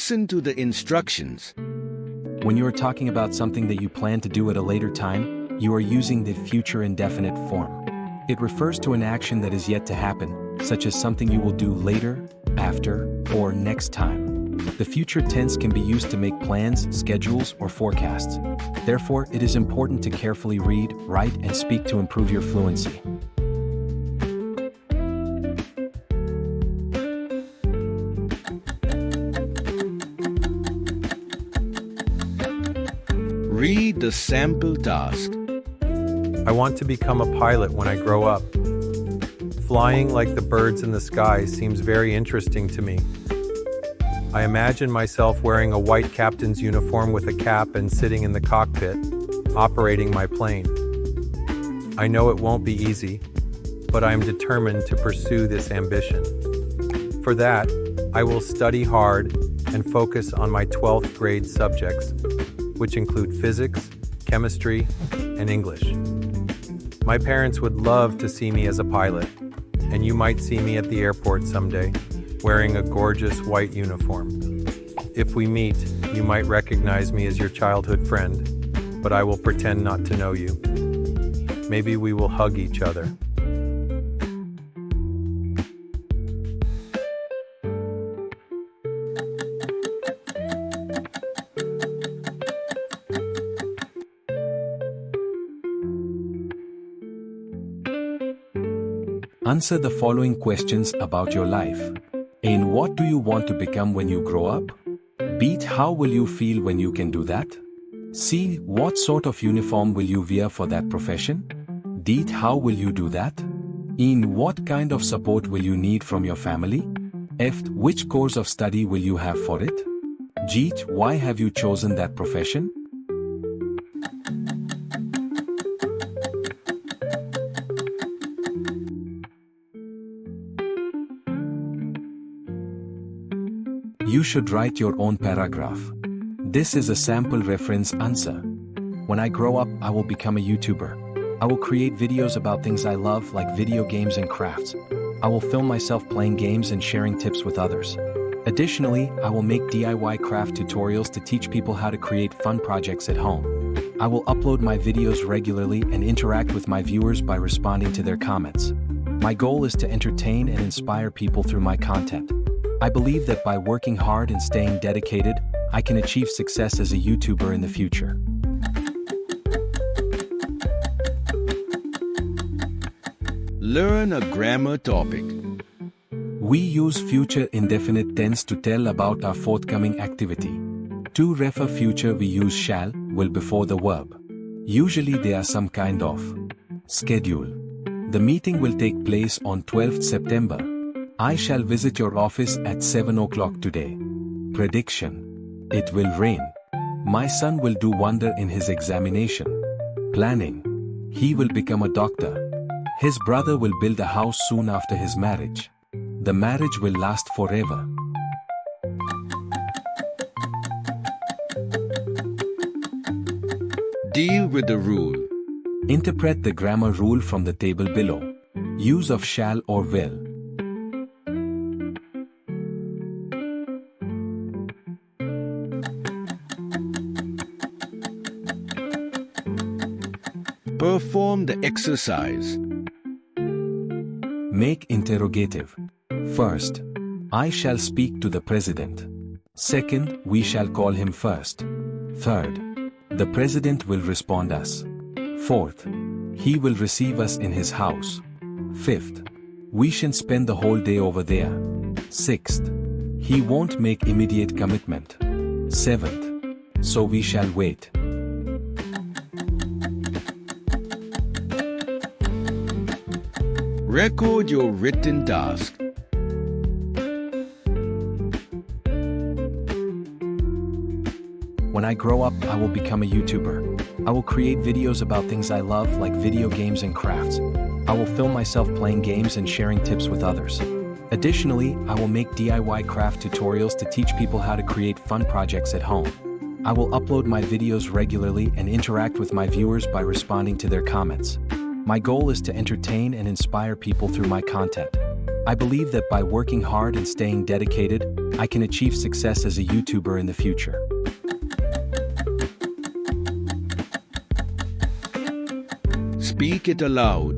Listen to the instructions. When you are talking about something that you plan to do at a later time, you are using the future indefinite form. It refers to an action that is yet to happen, such as something you will do later, after, or next time. The future tense can be used to make plans, schedules, or forecasts. Therefore, it is important to carefully read, write, and speak to improve your fluency. Read the sample task. I want to become a pilot when I grow up. Flying like the birds in the sky seems very interesting to me. I imagine myself wearing a white captain's uniform with a cap and sitting in the cockpit, operating my plane. I know it won't be easy, but I am determined to pursue this ambition. For that, I will study hard and focus on my 12th grade subjects, which include physics, chemistry, and English. My parents would love to see me as a pilot, and you might see me at the airport someday, wearing a gorgeous white uniform. If we meet, you might recognize me as your childhood friend, but I will pretend not to know you. Maybe we will hug each other. Answer the following questions about your life. A. What do you want to become when you grow up? B. How will you feel when you can do that? C. What sort of uniform will you wear for that profession? D. How will you do that? E. What kind of support will you need from your family? F. Which course of study will you have for it? G. Why have you chosen that profession? You should write your own paragraph. This is a sample reference answer. When I grow up, I will become a YouTuber. I will create videos about things I love, like video games and crafts. I will film myself playing games and sharing tips with others. Additionally, I will make DIY craft tutorials to teach people how to create fun projects at home. I will upload my videos regularly and interact with my viewers by responding to their comments. My goal is to entertain and inspire people through my content. I believe that by working hard and staying dedicated, I can achieve success as a YouTuber in the future. Learn a grammar topic. We use future indefinite tense to tell about our forthcoming activity. To refer future, we use shall, will before the verb. Usually they are some kind of schedule. The meeting will take place on 12th September. I shall visit your office at 7 o'clock today. Prediction. It will rain. My son will do wonder in his examination. Planning. He will become a doctor. His brother will build a house soon after his marriage. The marriage will last forever. Deal with the rule. Interpret the grammar rule from the table below. Use of shall or will. Perform the exercise. Make interrogative. First, I shall speak to the president. Second, we shall call him first. Third, the president will respond us. Fourth, he will receive us in his house. Fifth, we shall spend the whole day over there. Sixth, he won't make immediate commitment. Seventh, so we shall wait. Record your written task. When I grow up, I will become a YouTuber. I will create videos about things I love, like video games and crafts. I will film myself playing games and sharing tips with others. Additionally, I will make DIY craft tutorials to teach people how to create fun projects at home. I will upload my videos regularly and interact with my viewers by responding to their comments. My goal is to entertain and inspire people through my content. I believe that by working hard and staying dedicated, I can achieve success as a YouTuber in the future. Speak it aloud.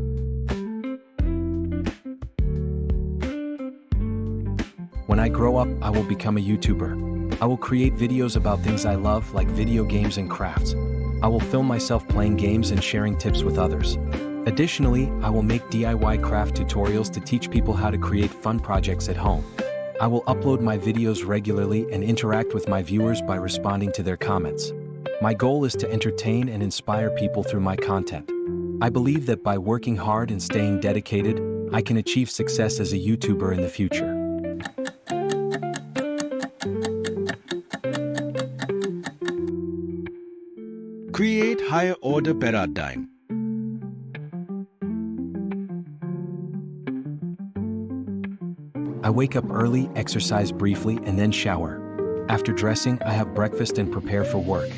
When I grow up, I will become a YouTuber. I will create videos about things I love, like video games and crafts. I will film myself playing games and sharing tips with others. Additionally, I will make DIY craft tutorials to teach people how to create fun projects at home. I will upload my videos regularly and interact with my viewers by responding to their comments. My goal is to entertain and inspire people through my content. I believe that by working hard and staying dedicated, I can achieve success as a YouTuber in the future. Create higher order paradigm. I wake up early, exercise briefly, and then shower. After dressing, I have breakfast and prepare for work.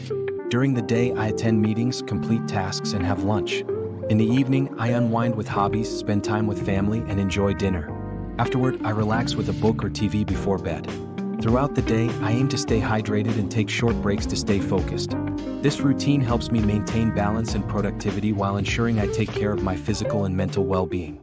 During the day, I attend meetings, complete tasks, and have lunch. In the evening, I unwind with hobbies, spend time with family, and enjoy dinner. Afterward, I relax with a book or TV before bed. Throughout the day, I aim to stay hydrated and take short breaks to stay focused. This routine helps me maintain balance and productivity while ensuring I take care of my physical and mental well-being.